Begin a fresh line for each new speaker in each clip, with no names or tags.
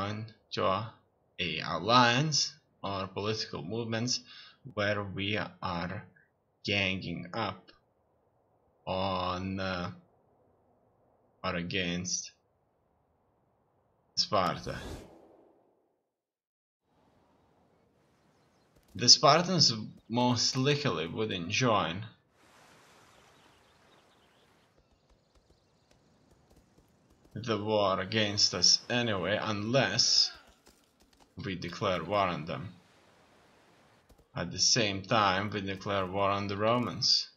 join to a alliance or political movements where we are ganging up on or against Sparta. The Spartans most likely wouldn't join the war against us anyway unless we declare war on them. At the same time, we declare war on the Romans.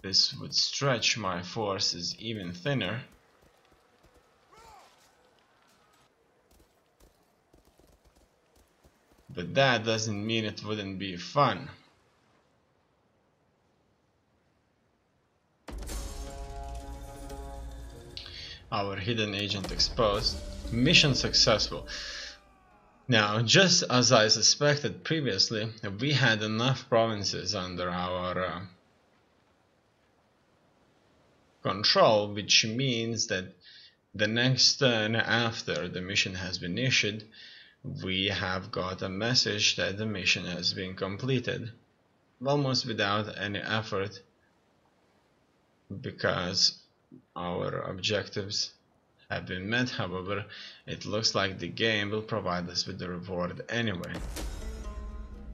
This would stretch my forces even thinner. But that doesn't mean it wouldn't be fun. Our hidden agent exposed. Mission successful. Now, just as I suspected previously, we had enough provinces under our control, which means that the next turn after the mission has been issued, we have got a message that the mission has been completed, almost without any effort, because our objectives have been met. However, it looks like the game will provide us with the reward anyway.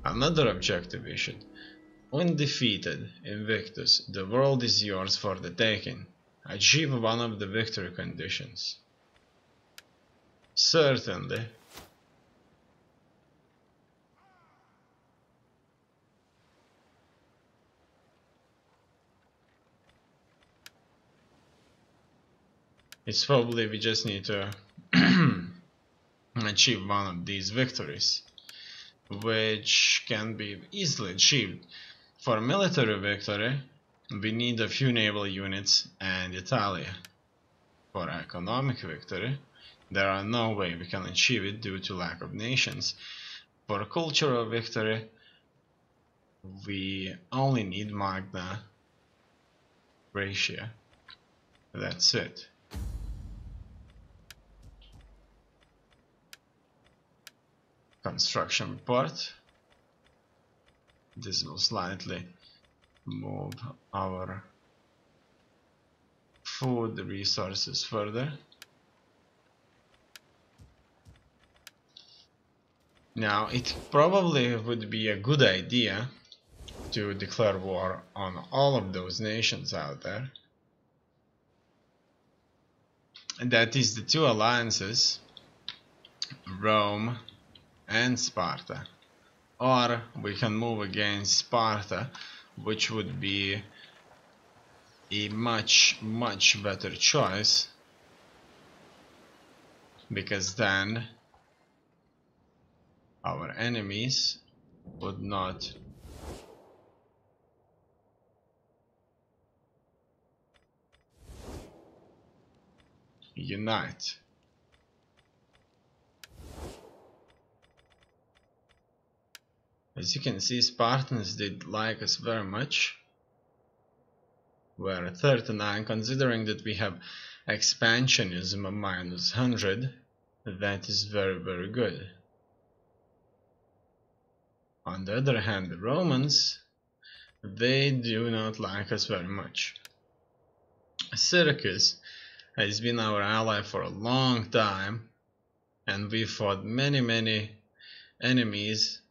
Another objective issued. When defeated, Invictus, the world is yours for the taking. Achieve one of the victory conditions. Certainly. It's probably we just need to achieve one of these victories, which can be easily achieved. For military victory, we need a few naval units and Italia. For economic victory, there are no way we can achieve it due to lack of nations. For cultural victory, we only need Magna Graecia. That's it. Construction report. This will slightly move our food resources further. Now, it probably would be a good idea to declare war on all of those nations out there. And that is the two alliances, Rome and Sparta. Or we can move against Sparta, which would be a much better choice, because then our enemies would not unite. As you can see, Spartans did like us very much. We're at 39, considering that we have expansionism of -100, that is very good. On the other hand, the Romans, they do not like us very much. Syracuse has been our ally for a long time, and we fought many enemies.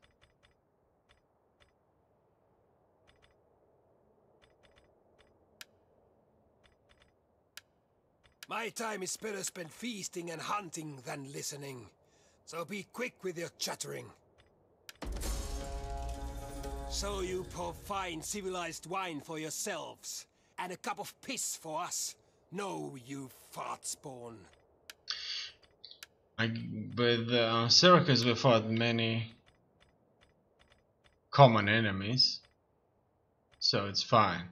My time is better spent feasting and hunting than listening, so be quick with your chattering. So you pour fine civilized wine for yourselves, and a cup of piss for us? No, you fart spawn.
With Syracuse we fought many common enemies, so it's fine.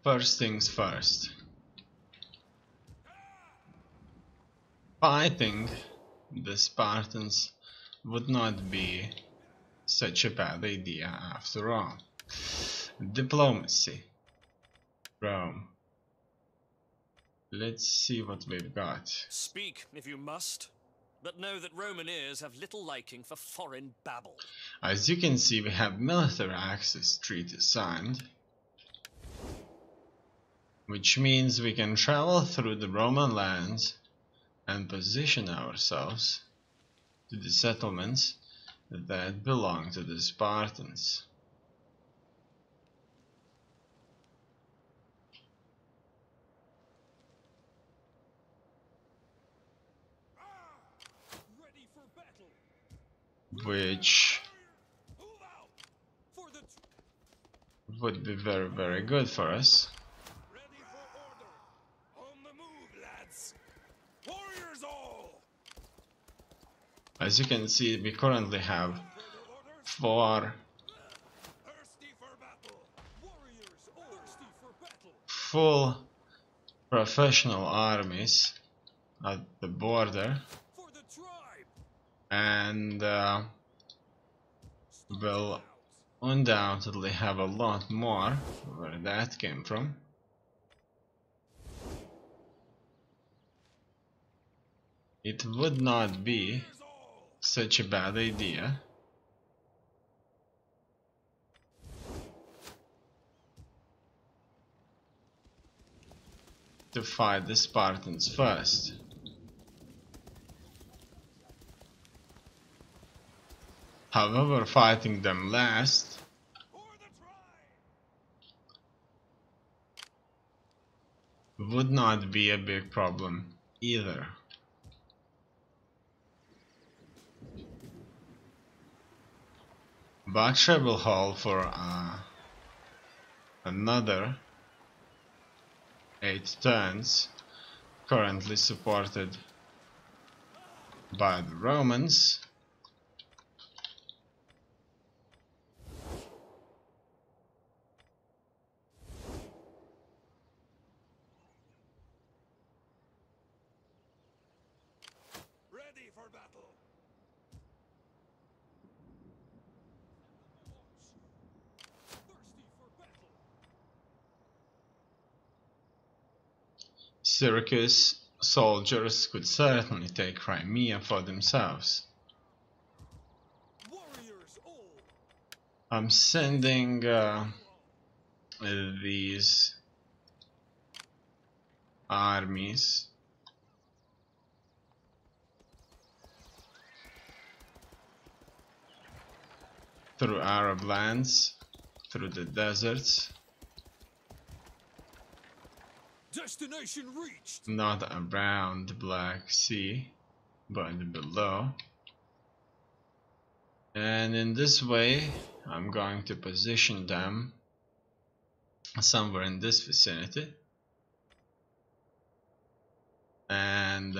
First things first. Fighting the Spartans would not be such a bad idea after all. Diplomacy. Rome. Let's see what we've got.
Speak if you must, but know that Roman ears have little liking for foreign babble.
As you can see, we have military access treaty signed, which means we can travel through the Roman lands and position ourselves to the settlements that belong to the Spartans.
Ready for battle.
Which
Move out. For the
would be very, very good for us.
ready for order. On the move, lads. Warriors all.
As you can see, we currently have
Further orders.
4
Thirsty for battle. Warriors all. Thirsty for battle.
full professional armies at the border,
For the tribe.
and will
Out.
undoubtedly have a lot more where that came from. It would not be
Warriors all.
such a bad idea to fight the Spartans first. However, fighting them last
For the tribe.
would not be a big problem either. Bactria will hold for another 8 turns, currently supported by the Romans.
Ready for battle. Thirsty for battle.
Syracuse soldiers could certainly take Crimea for themselves.
Warriors all.
I'm sending these armies through Arab lands, through the deserts,
Destination reached.
not around the Black Sea, but below. And in this way, I'm going to position them somewhere in this vicinity. And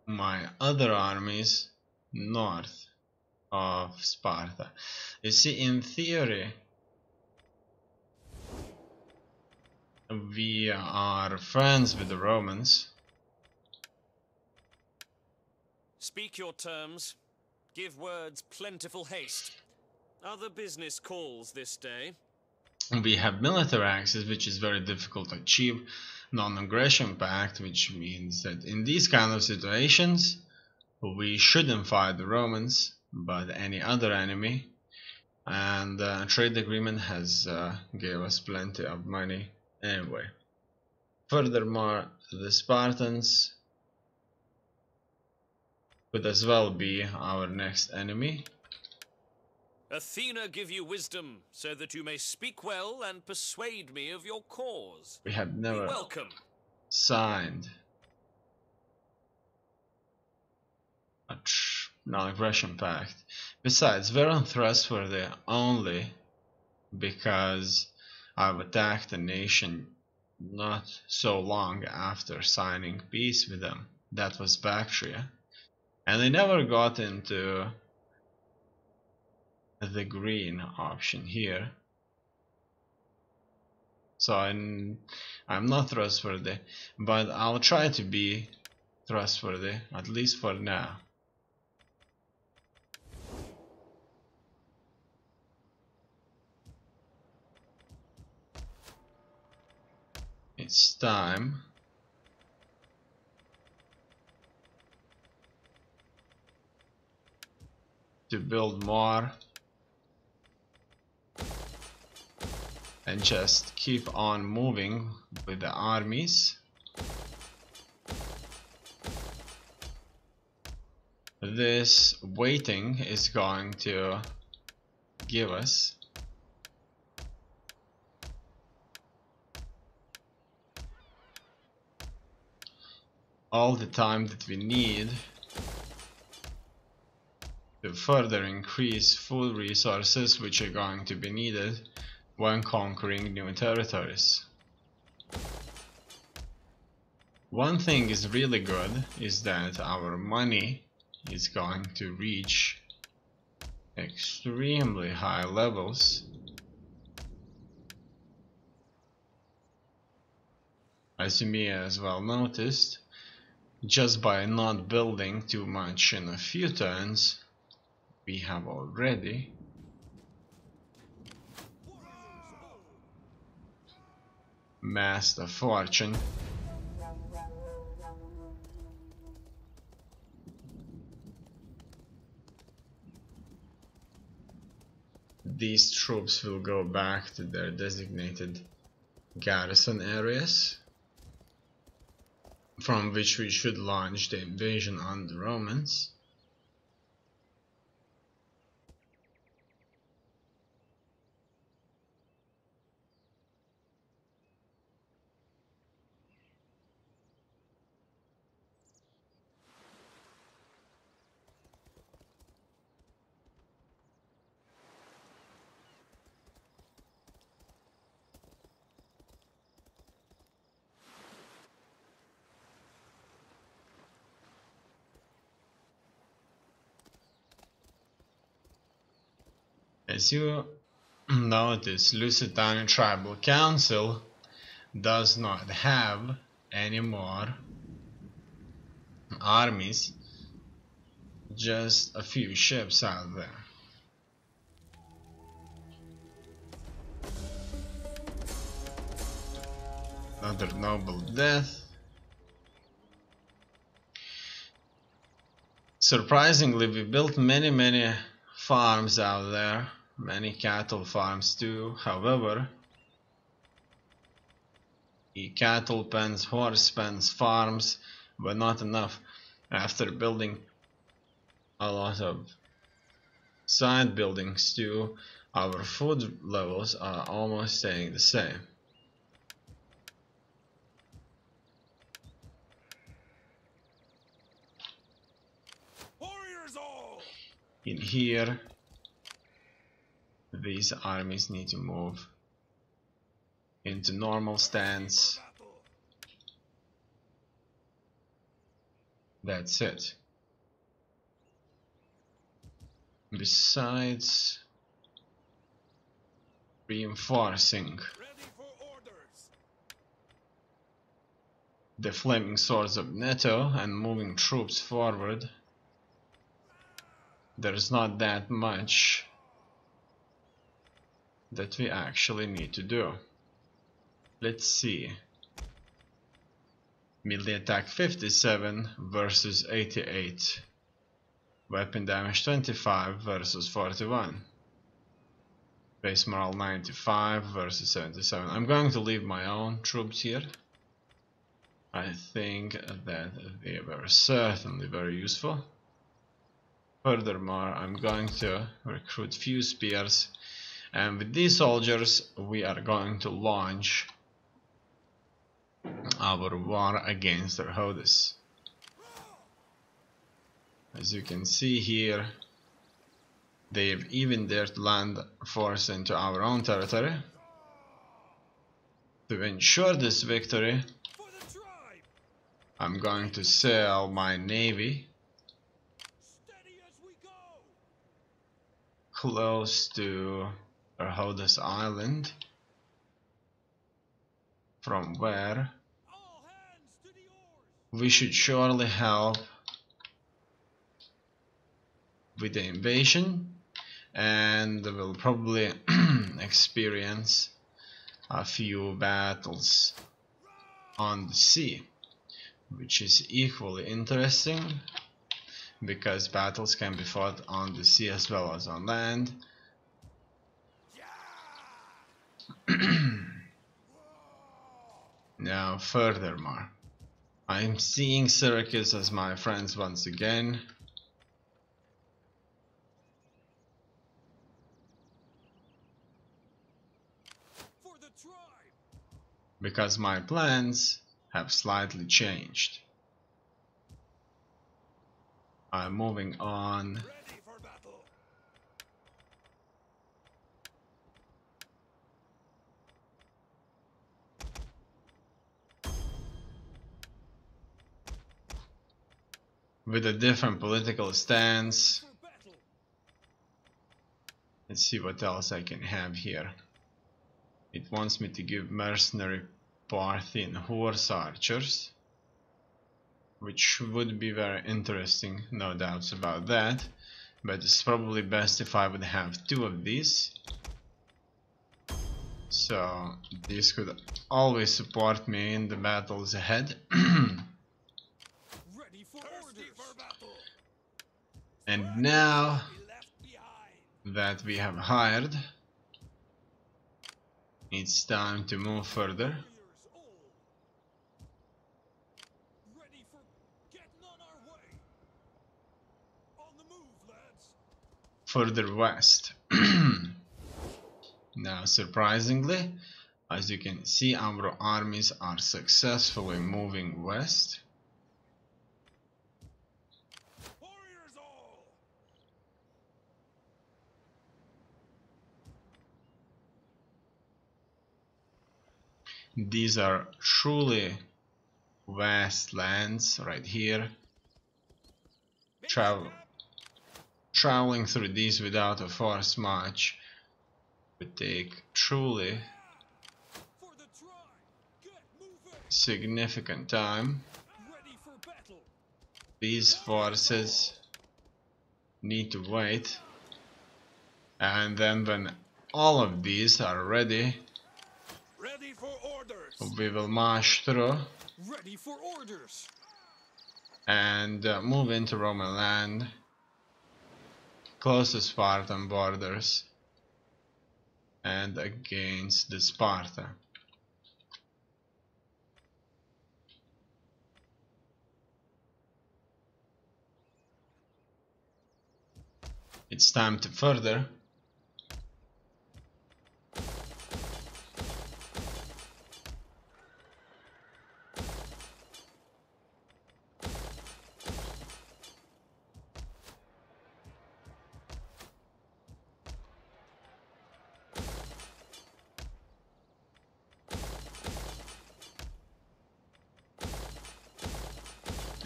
my other armies north of Sparta. You see, in theory, we are friends with the Romans.
Speak your terms. Give words plentiful haste. Other business calls this day.
We have military access, which is very difficult to achieve. Non-aggression pact, which means that in these kind of situations, we shouldn't fight the Romans, but any other enemy. And trade agreement has gave us plenty of money anyway. Furthermore, the Spartans could as well be our next enemy.
Athena give you wisdom, so that you may speak well and persuade me of your cause.
We have
Be
never
welcome.
signed a non-aggression pact. Besides, we're untrustworthy only because I've attacked a nation not so long after signing peace with them. That was Bactria. And they never got into the green option here. So I'm not trustworthy, but I'll try to be trustworthy, at least for now. it's time to build more and just keep on moving with the armies. This waiting is going to give us all the time that we need to further increase food resources, which are going to be needed when conquering new territories. One thing is really good is that our money is going to reach extremely high levels. As you may as well noticed, just by not building too much in a few turns, we have already amassed a fortune. These troops will go back to their designated garrison areas, from which we should launch the invasion on the Romans. As you notice, Lusitanian Tribal Council does not have any more armies, just a few ships out there. Another noble death. Surprisingly, we built many farms out there, many cattle farms too. However, the cattle pens, horse pens, farms were not enough. After building a lot of side buildings too, our food levels are almost staying the same. In here, these armies need to move into normal stance. That's it. Besides reinforcing the flaming swords of Neto and moving troops forward, there's not that much that we actually need to do. Let's see. Melee attack 57 versus 88. Weapon damage 25 versus 41. Base morale 95 versus 77. I'm going to leave my own troops here. I think that they were certainly very useful. Furthermore, I'm going to recruit few spears, and with these soldiers we are going to launch our war against the Rhodes. As you can see here, they have even dared to land force into our own territory. To ensure this victory, I'm going to sail my navy close to Rhodes Island, from where we should surely help with the invasion, and we'll probably experience a few battles on the sea, which is equally interesting because battles can be fought on the sea as well as on land. Now furthermore, I'm seeing Syracuse as my friends once again. Because my plans have slightly changed. I'm moving on. With a different political stance. Let's see what else I can have here. It wants me to give mercenary Parthian horse archers, which would be very interesting, no doubts about that, but it's probably best if I would have 2 of these. So these could always support me in the battles ahead. And now that we have hired, it's time to move further. Further west. Now, surprisingly, as you can see, our armies are successfully moving west. These are truly vast lands right here. Traveling through these without a force march would take truly significant time. These forces need to wait, and then when all of these are ready, we will march through and move into Roman land, close to Spartan borders, and against the Sparta. It's time to further.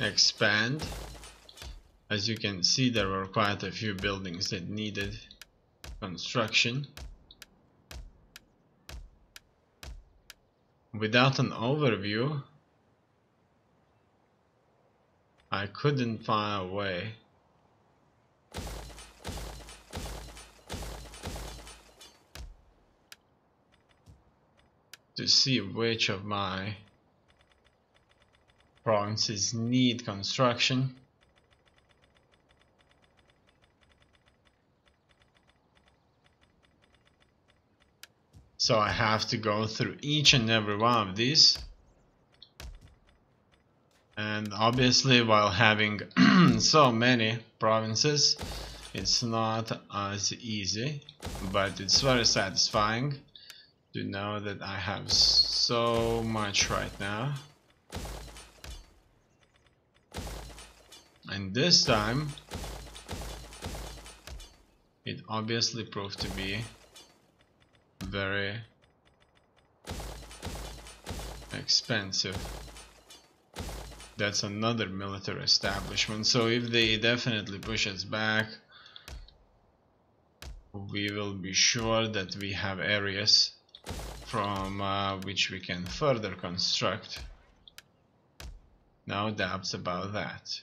Expand. As you can see, there were quite a few buildings that needed construction. Without an overview, I couldn't find a way to see which of my provinces need construction. So I have to go through each and every one of these. And obviously, while having so many provinces, it's not as easy, but it's very satisfying to know that I have so much right now. And this time, it obviously proved to be very expensive. That's another military establishment, so if they definitely push us back, we will be sure that we have areas from which we can further construct. No doubts about that.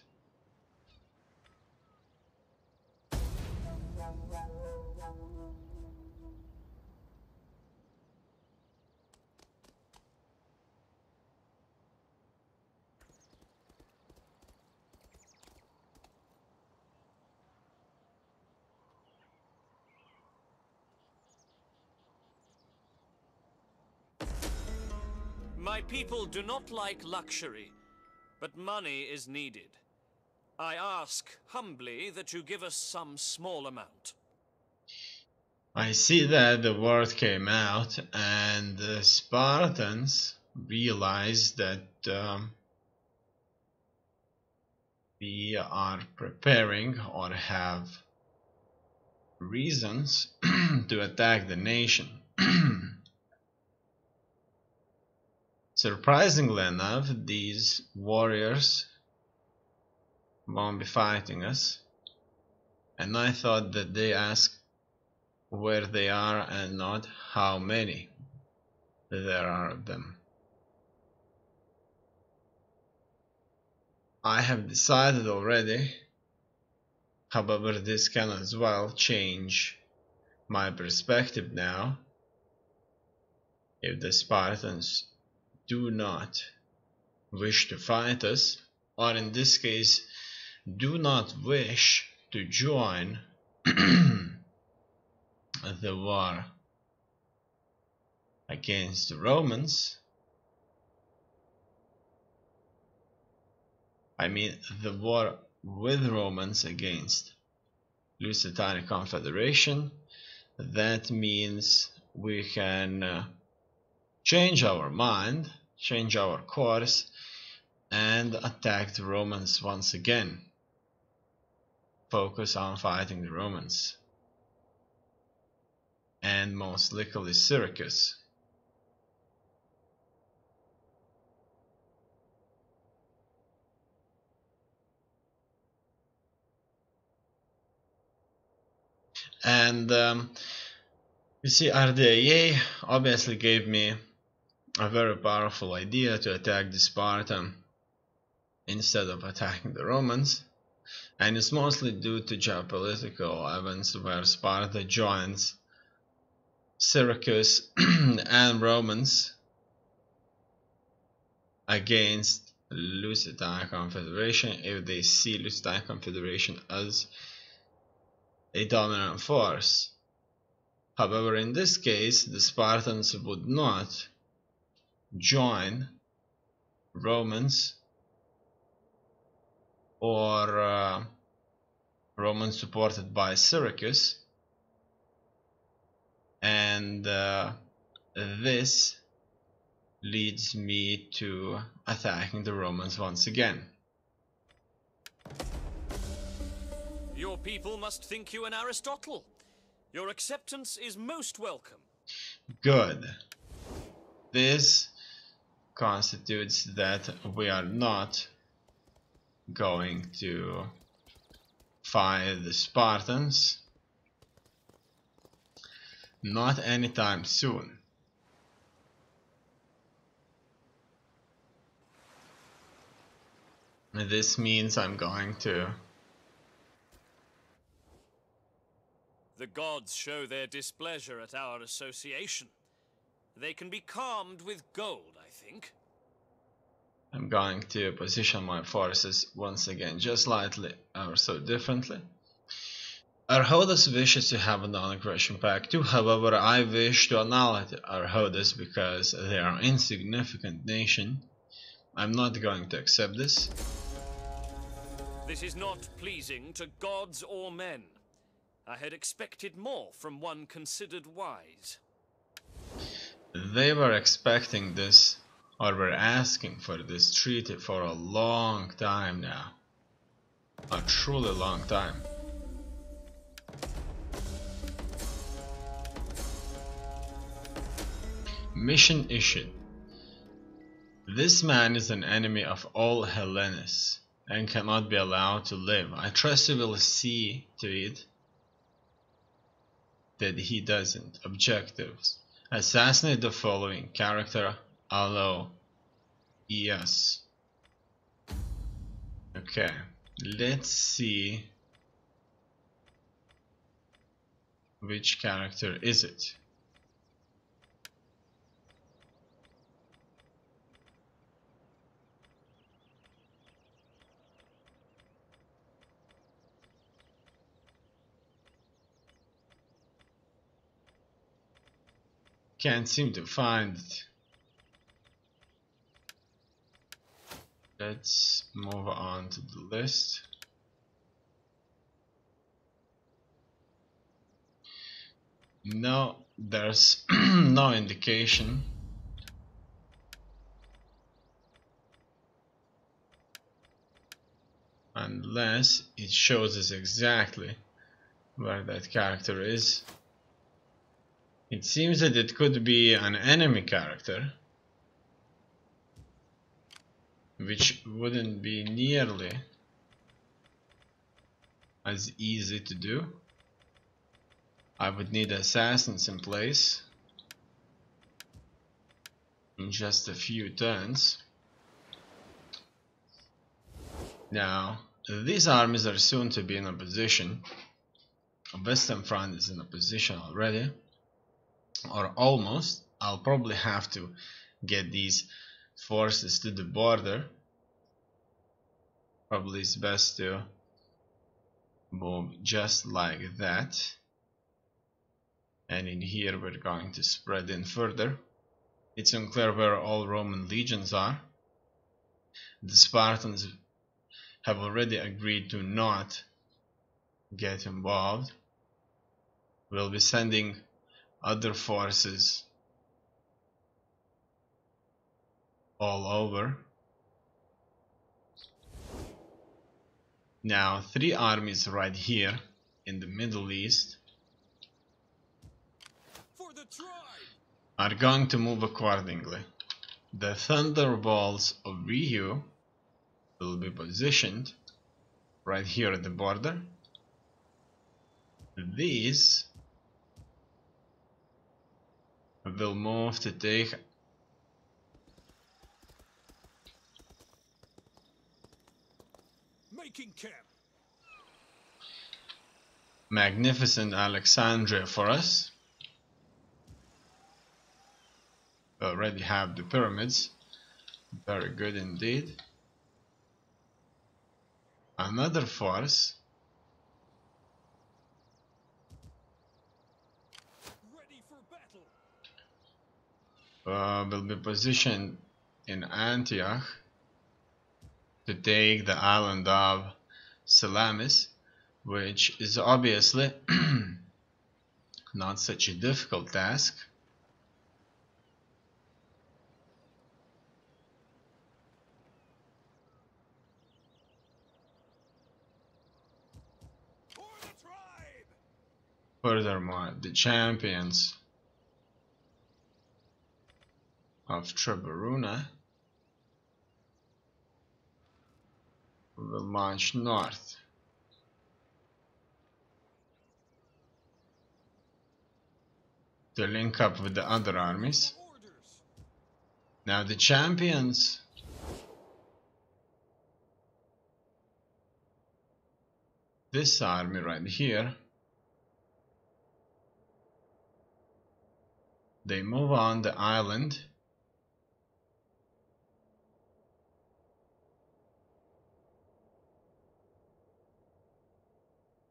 My people do not like luxury, but money is needed. I ask humbly that you give us some small amount.
I see that the word came out, and the Spartans realized that we are preparing or have reasons to attack the nation. Surprisingly enough, these warriors won't be fighting us, and I thought that they asked where they are and not how many there are of them. I have decided already, however this can as well change my perspective now. If the Spartans do not wish to fight us, or in this case do not wish to join the war against the Romans, I mean the war with Romans against Lusitania Confederation, that means we can change our mind, change our course, and attack the Romans once again. Focus on fighting the Romans, and most likely Syracuse. And you see, RDA obviously gave me a very powerful idea to attack the Spartan instead of attacking the Romans, and it's mostly due to geopolitical events where Sparta joins Syracuse and Romans against Lusitania Confederation if they see Lusitania Confederation as a dominant force. However, in this case, the Spartans would not join Romans or Romans supported by Syracuse, and this leads me to attacking the Romans once again.
Your people must think you an Aristotle. Your acceptance is most welcome.
Good. This constitutes that we are not going to fight the Spartans, not anytime soon. This means I'm going to...
The gods show their displeasure at our association. They can be calmed with gold, I think.
I'm going to position my forces once again, just slightly or so differently. Arhodus wishes to have a non-aggression pact too, however I wish to annihilate Arhodus because they are an insignificant nation. I'm not going to accept this.
This is not pleasing to gods or men. I had expected more from one considered wise.
They were expecting this, or were asking for this treaty for a long time now. A truly long time. Mission issued. This man is an enemy of all Hellenes and cannot be allowed to live. I trust you will see to it that he doesn't. Objectives. Assassinate the following character. Allow. Yes. Okay. Let's see which character is it. Can't seem to find it. Let's move on to the list. No, there's no indication. Unless it shows us exactly where that character is. It seems that it could be an enemy character, which wouldn't be nearly as easy to do. I would need assassins in place in just a few turns. Now, these armies are soon to be in a position. Western Front is in a position already, or almost. I'll probably have to get these forces to the border. Probably it's best to move just like that. And in here we're going to spread in further. It's unclear where all Roman legions are. The Spartans have already agreed to not get involved. We'll be sending other forces all over. Now 3 armies right here in the Middle East are going to move accordingly. The thunderbolts of Ryu will be positioned right here at the border. These will move to take magnificent Alexandria for us. We already have the pyramids. Very good indeed. Another force will be positioned in Antioch to take the island of Salamis, which is obviously not such a difficult task. Furthermore, the champions of Treburuna will march north. To link up with the other armies. Now the champions this army right here, they move on the island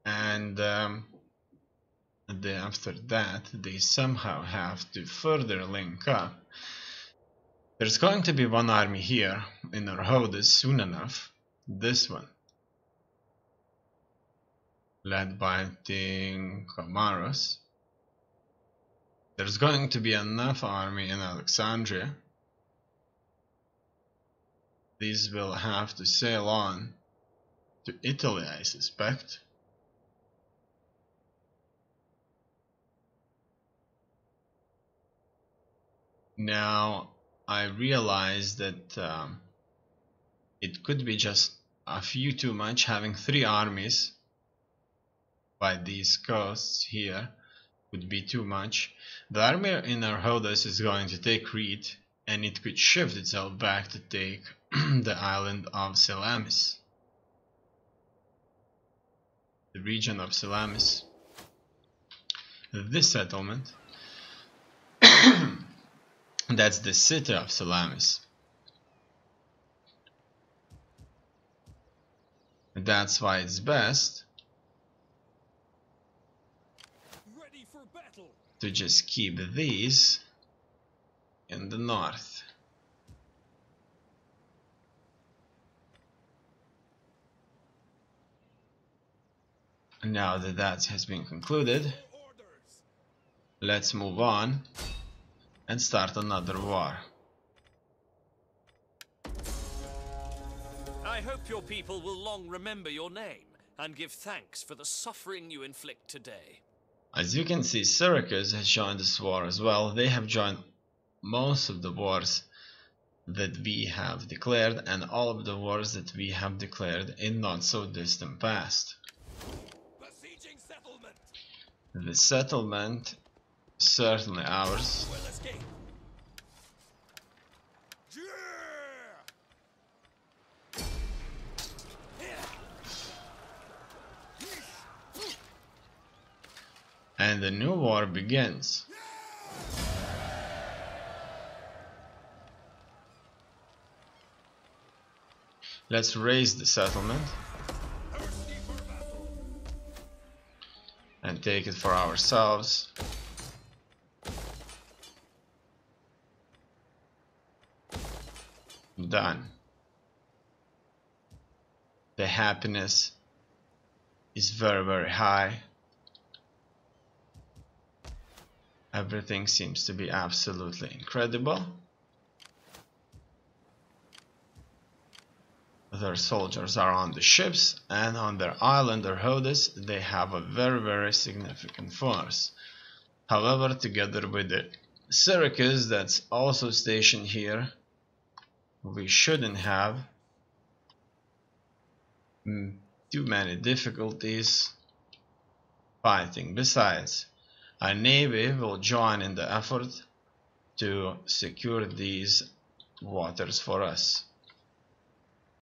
and after that they somehow have to further link up. There's going to be one army here in Rhodes soon enough, this one, led by Tinkomaros. There's going to be enough army in Alexandria. These will have to sail on to Italy, I suspect. Now, I realize that it could be just a few too much having 3 armies by these coasts here would be too much. The army in Rhodes is going to take Crete, and it could shift itself back to take the island of Salamis. The region of Salamis. This settlement, that's the city of Salamis. That's why it's best to just keep these in the north. Now that that has been concluded, let's move on and start another war.
I hope your people will long remember your name and give thanks for the suffering you inflict today.
As you can see, Syracuse has joined this war as well. They have joined most of the wars that we have declared and all of the wars that we have declared in not so distant past.
Besieging settlement.
The settlement, certainly ours.
Will escape.
And the new war begins. Let's raise the settlement and take it for ourselves. Done. The happiness is very, very high. Everything seems to be absolutely incredible. Their soldiers are on the ships, and on their island or Rhodes they have a very, very significant force. However, together with the Syracuse that's also stationed here, we shouldn't have too many difficulties fighting. Besides, our navy will join in the effort to secure these waters for us.